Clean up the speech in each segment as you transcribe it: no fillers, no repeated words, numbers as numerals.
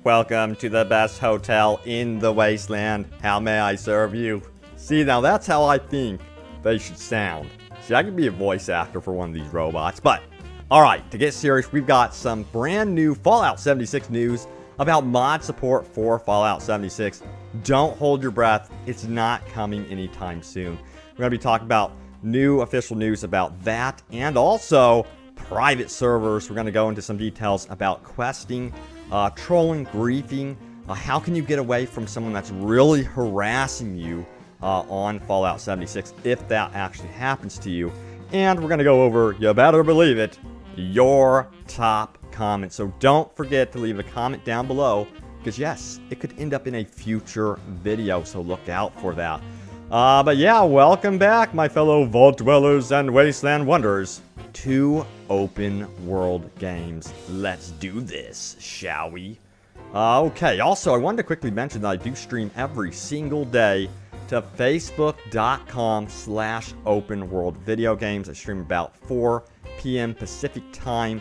Welcome to the best hotel in the wasteland. How may I serve you? See, now that's how I think they should sound. See, I could be a voice actor for one of these robots, but alright, to get serious, we've got some brand new Fallout 76 news about mod support for Fallout 76. Don't hold your breath, it's not coming anytime soon. We're going to be talking about new official news about that, and also private servers. We're going to go into some details about questing, trolling, griefing. How can you get away from someone that's really harassing you on Fallout 76 if that actually happens to you? And we're going to go over, you better believe it, your top comments. So don't forget to leave a comment down below, because yes, it could end up in a future video, so look out for that. But yeah, welcome back, my fellow Vault Dwellers and Wasteland Wanderers, to open world games. Let's do this, shall we? Okay, also, I wanted to quickly mention that I do stream every single day to facebook.com/openworldvideogames. I stream about 4 p.m. Pacific time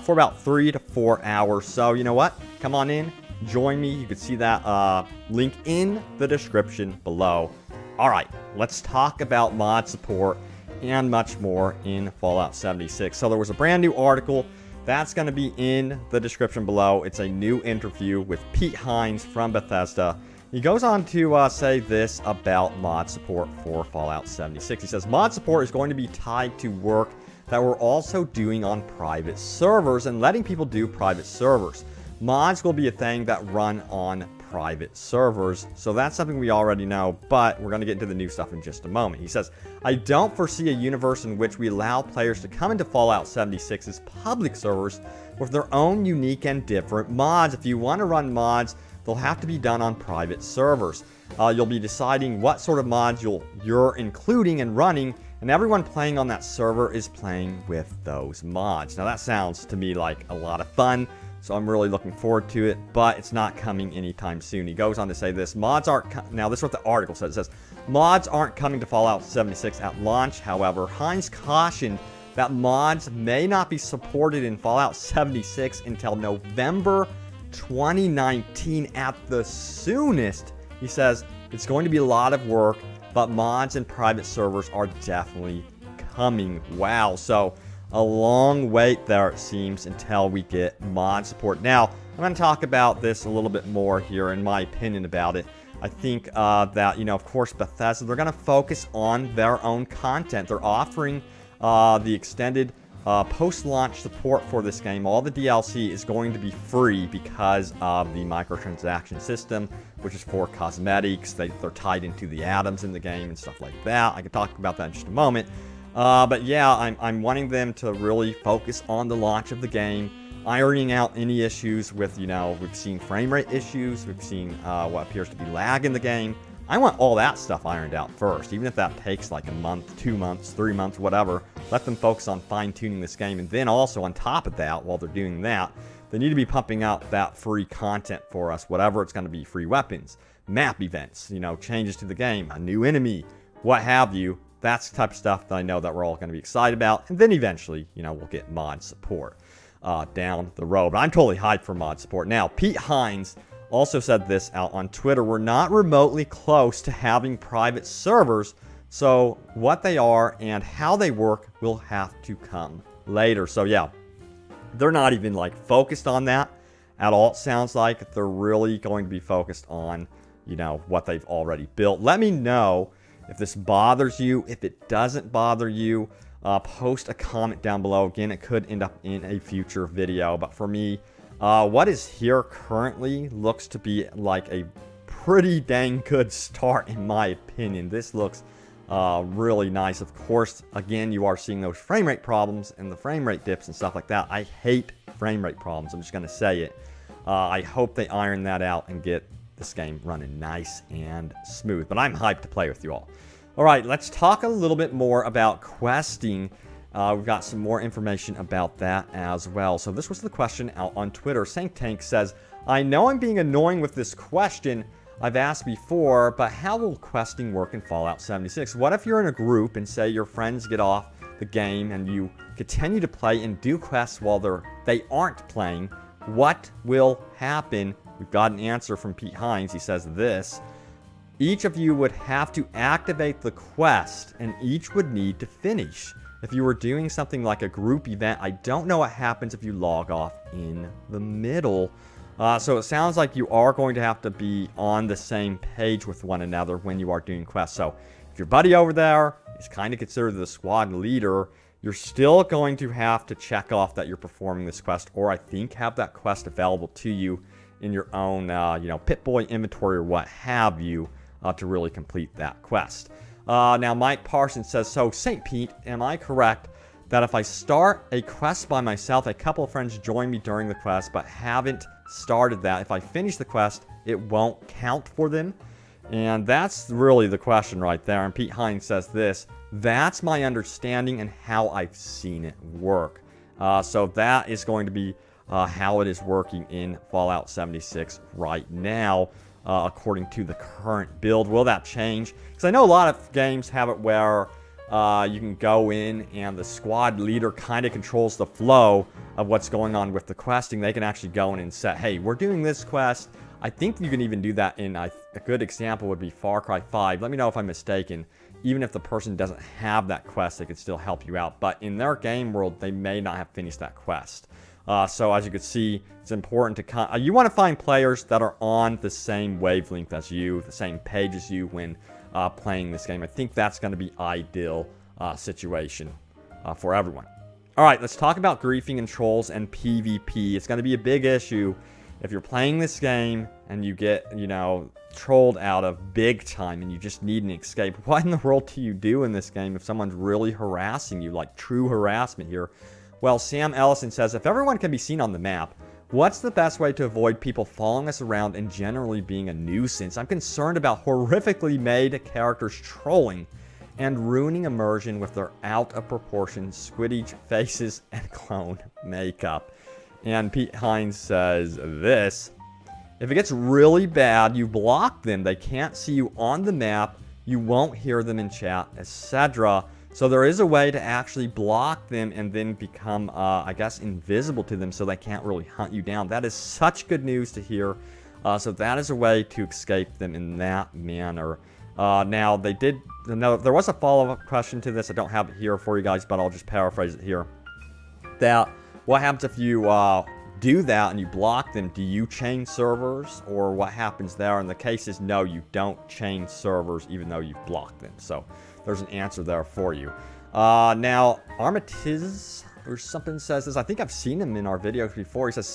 for about 3 to 4 hours. So, you know what? Come on in, join me. You can see that link in the description below. Alright, let's talk about mod support and much more in Fallout 76. So there was a brand new article that's going to be in the description below. It's a new interview with Pete Hines from Bethesda. He goes on to say this about mod support for Fallout 76. He says, mod support is going to be tied to work that we're also doing on private servers and letting people do private servers. Mods will be a thing that run on private servers, so that's something we already know, but we're going to get into the new stuff in just a moment. He says, I don't foresee a universe in which we allow players to come into Fallout 76's public servers with their own unique and different mods. If you want to run mods, they'll have to be done on private servers. You'll be deciding what sort of mods you're including and running, and everyone playing on that server is playing with those mods. Now that sounds to me like a lot of fun, so I'm really looking forward to it, but it's not coming anytime soon. He goes on to say this, now this is what the article says. It says, mods aren't coming to Fallout 76 at launch. However, Hines cautioned that mods may not be supported in Fallout 76 until November 2019 at the soonest. He says, it's going to be a lot of work, but mods and private servers are definitely coming. Wow, so a long wait there, it seems, until we get mod support. Now, I'm going to talk about this a little bit more here, in my opinion about it. I think that, of course, Bethesda, they're going to focus on their own content. They're offering the extended post-launch support for this game. All the DLC is going to be free because of the microtransaction system, which is for cosmetics. They're tied into the atoms in the game and stuff like that. I can talk about that in just a moment. But yeah, I'm wanting them to really focus on the launch of the game, ironing out any issues with, we've seen frame rate issues, we've seen what appears to be lag in the game. I want all that stuff ironed out first, even if that takes like a month, 2 months, 3 months, whatever. Let them focus on fine-tuning this game, and then also on top of that, while they're doing that, they need to be pumping out that free content for us, whatever it's going to be, free weapons, map events, changes to the game, a new enemy, what have you. That's the type of stuff that I know that we're all going to be excited about. And then eventually, we'll get mod support down the road. But I'm totally hyped for mod support. Now, Pete Hines also said this out on Twitter. We're not remotely close to having private servers. So what they are and how they work will have to come later. So yeah, they're not even focused on that at all. It sounds like they're really going to be focused on, what they've already built. Let me know if this bothers you. If it doesn't bother you, post a comment down below. Again, it could end up in a future video. But for me, what is here currently looks to be like a pretty dang good start, in my opinion. This looks really nice. Of course, again, you are seeing those frame rate problems and the frame rate dips and stuff like that. I hate frame rate problems. I'm just going to say it. I hope they iron that out and get this game running nice and smooth. But I'm hyped to play with you all. Alright, let's talk a little bit more about questing. We've got some more information about that as well. So this was the question out on Twitter. Sank Tank says, I know I'm being annoying with this question I've asked before, but how will questing work in Fallout 76? What if you're in a group and say your friends get off the game and you continue to play and do quests while they aren't playing? What will happen we've got an answer from Pete Hines. He says this: each of you would have to activate the quest, and each would need to finish. If you were doing something like a group event, I don't know what happens if you log off in the middle. So it sounds like you are going to have to be on the same page with one another when you are doing quests. So if your buddy over there is kind of considered the squad leader, you're still going to have to check off that you're performing this quest, or I think have that quest available to you in your own, Pip-Boy inventory or what have you, to really complete that quest. Now, Mike Parsons says, so St. Pete, am I correct that if I start a quest by myself, a couple of friends join me during the quest, but haven't started that, if I finish the quest, it won't count for them? And that's really the question right there. And Pete Hines says this: that's my understanding and how I've seen it work. So that is going to be how it is working in Fallout 76 right now, according to the current build. Will that change? Because I know a lot of games have it where you can go in and the squad leader kind of controls the flow of what's going on with the questing. They can actually go in and set, hey, we're doing this quest. I think you can even do that in, a good example would be Far Cry 5. Let me know if I'm mistaken. Even if the person doesn't have that quest, they could still help you out. But in their game world, they may not have finished that quest. So as you can see, it's important to you want to find players that are on the same wavelength as you, the same page as you when playing this game. I think that's going to be ideal situation for everyone. All right, let's talk about griefing and trolls and PvP. It's going to be a big issue if you're playing this game and you get, trolled out of big time and you just need an escape. What in the world do you do in this game if someone's really harassing you, like true harassment here? Well, Sam Ellison says, if everyone can be seen on the map, what's the best way to avoid people following us around and generally being a nuisance? I'm concerned about horrifically made characters trolling and ruining immersion with their out-of-proportion squiddage faces and clone makeup. And Pete Hines says this: if it gets really bad, you block them. They can't see you on the map. You won't hear them in chat, etc. So there is a way to actually block them and then become, invisible to them so they can't really hunt you down. That is such good news to hear. So that is a way to escape them in that manner. Now, there was a follow-up question to this. I don't have it here for you guys, but I'll just paraphrase it here. That what happens if you do that and you block them? Do you change servers, or what happens there? And the case is no, you don't change servers even though you've blocked them. So there's an answer there for you. Now, Armatiz or something says this. I think I've seen him in our videos before. He says,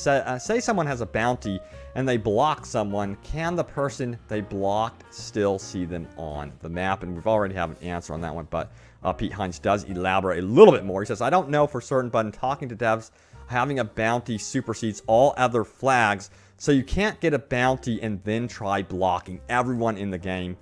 say someone has a bounty and they block someone. Can the person they blocked still see them on the map? And we've already have an answer on that one, but Pete Hines does elaborate a little bit more. He says, I don't know for certain, but in talking to devs, having a bounty supersedes all other flags, so you can't get a bounty and then try blocking everyone in the game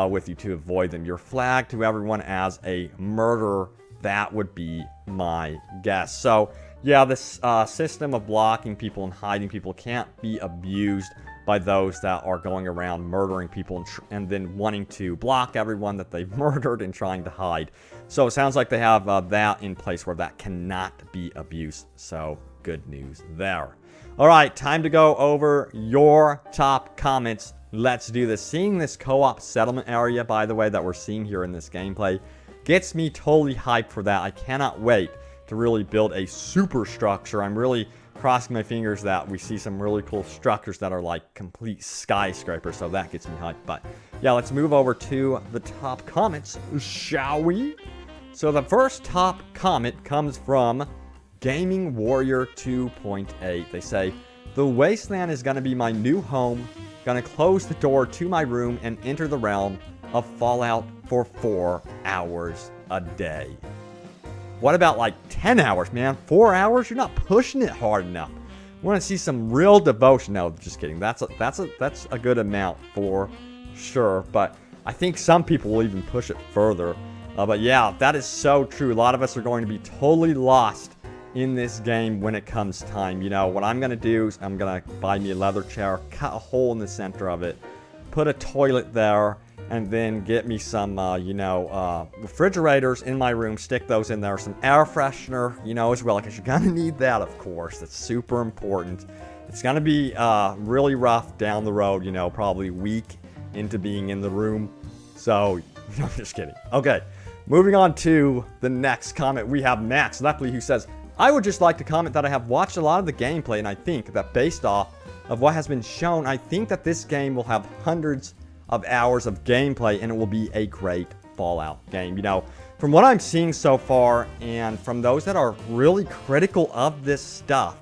with you to avoid them. You're flagged to everyone as a murderer. That would be my guess. So yeah, this system of blocking people and hiding people can't be abused by those that are going around murdering people and then wanting to block everyone that they've murdered and trying to hide. So it sounds like they have that in place where that cannot be abused. So good news there. All right, time to go over your top comments. Let's do this. Seeing this co-op settlement area, by the way, that we're seeing here in this gameplay, gets me totally hyped for that. I cannot wait to really build a super structure. I'm really crossing my fingers that we see some really cool structures that are like complete skyscrapers, so that gets me hyped. But yeah, let's move over to the top comments, shall we? So the first top comment comes from Gaming Warrior 2.8. They say, the wasteland is going to be my new home. Gonna close the door to my room and enter the realm of Fallout for 4 hours a day. What about like 10 hours, man? 4 hours? You're not pushing it hard enough. We want to see some real devotion. No, just kidding. That's a good amount for sure. But I think some people will even push it further. But yeah, that is so true. A lot of us are going to be totally lost in this game when it comes time. You know, what I'm going to do is I'm going to buy me a leather chair, cut a hole in the center of it, put a toilet there, and then get me some, refrigerators in my room, stick those in there, some air freshener, as well, because you're going to need that, of course. That's super important. It's going to be really rough down the road, you know, probably week into being in the room. So, I'm just kidding. Okay, moving on to the next comment. We have Max Lepley, who says, I would just like to comment that I have watched a lot of the gameplay, and I think that based off of what has been shown, I think that this game will have hundreds of hours of gameplay, and it will be a great Fallout game. You know, from what I'm seeing so far, and from those that are really critical of this stuff,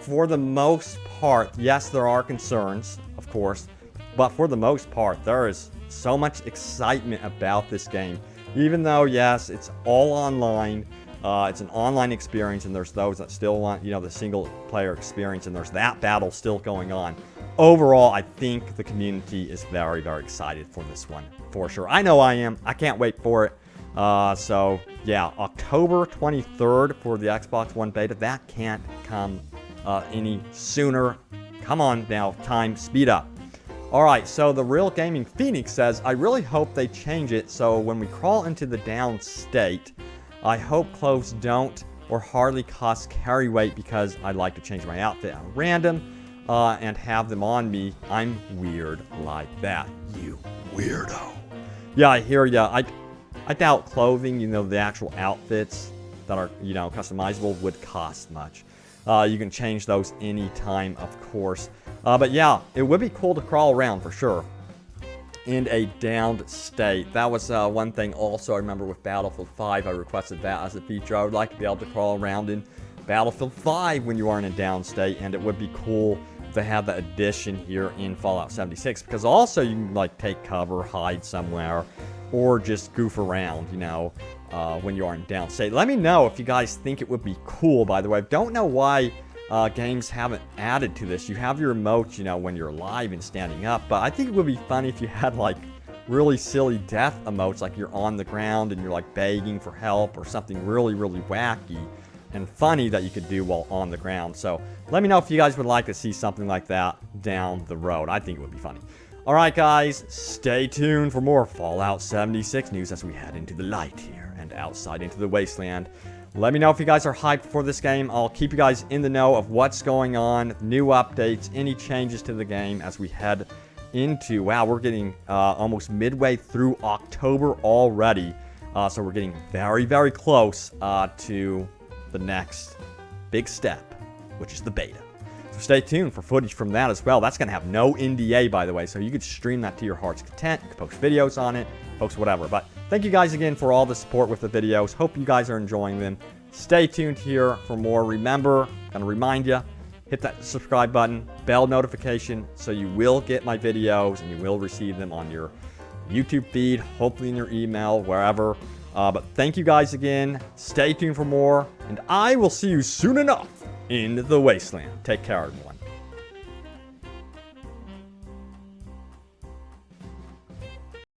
for the most part, yes, there are concerns, of course, but for the most part, there is so much excitement about this game. Even though, yes, it's all online, it's an online experience, and there's those that still want, you know, the single-player experience, and there's that battle still going on. Overall, I think the community is very, very excited for this one, for sure. I know I am. I can't wait for it. So, yeah, October 23rd for the Xbox One beta. That can't come any sooner. Come on now, time, speed up. Alright, so the Real Gaming Phoenix says, I really hope they change it so when we crawl into the down state, I hope clothes don't or hardly cost carry weight because I like to change my outfit at random and have them on me. I'm weird like that, you weirdo. Yeah, I hear ya. I doubt clothing, you know, the actual outfits that are, you know, customizable would cost much. You can change those anytime, of course. But yeah, it would be cool to crawl around for sure in a downed state. That was one thing also I remember with Battlefield 5. I requested that as a feature. I would like to be able to crawl around in Battlefield 5 when you are in a down state, and it would be cool to have that addition here in Fallout 76, because also you can like take cover, hide somewhere, or just goof around, you know, when you are in down state. Let me know if you guys think it would be cool, by the way. I don't know why games haven't added to this. You have your emotes, you know, when you're alive and standing up, but I think it would be funny if you had like really silly death emotes, like you're on the ground and you're like begging for help, or something really, really wacky and funny that you could do while on the ground. So let me know if you guys would like to see something like that down the road. I think it would be funny. Alright guys, stay tuned for more Fallout 76 news as we head into the light here and outside into the wasteland. Let me know if you guys are hyped for this game. I'll keep you guys in the know of what's going on, new updates, any changes to the game as we head into, wow, we're getting almost midway through October already. So we're getting very, very close to the next big step, which is the beta. So stay tuned for footage from that as well. That's going to have no NDA, by the way, so you could stream that to your heart's content. You can post videos on it, post whatever. But thank you guys again for all the support with the videos. Hope you guys are enjoying them. Stay tuned here for more. Remember, I'm going to remind you, hit that subscribe button, bell notification, so you will get my videos and you will receive them on your YouTube feed, hopefully in your email, wherever. But thank you guys again. Stay tuned for more, and I will see you soon enough in the wasteland. Take care, everyone.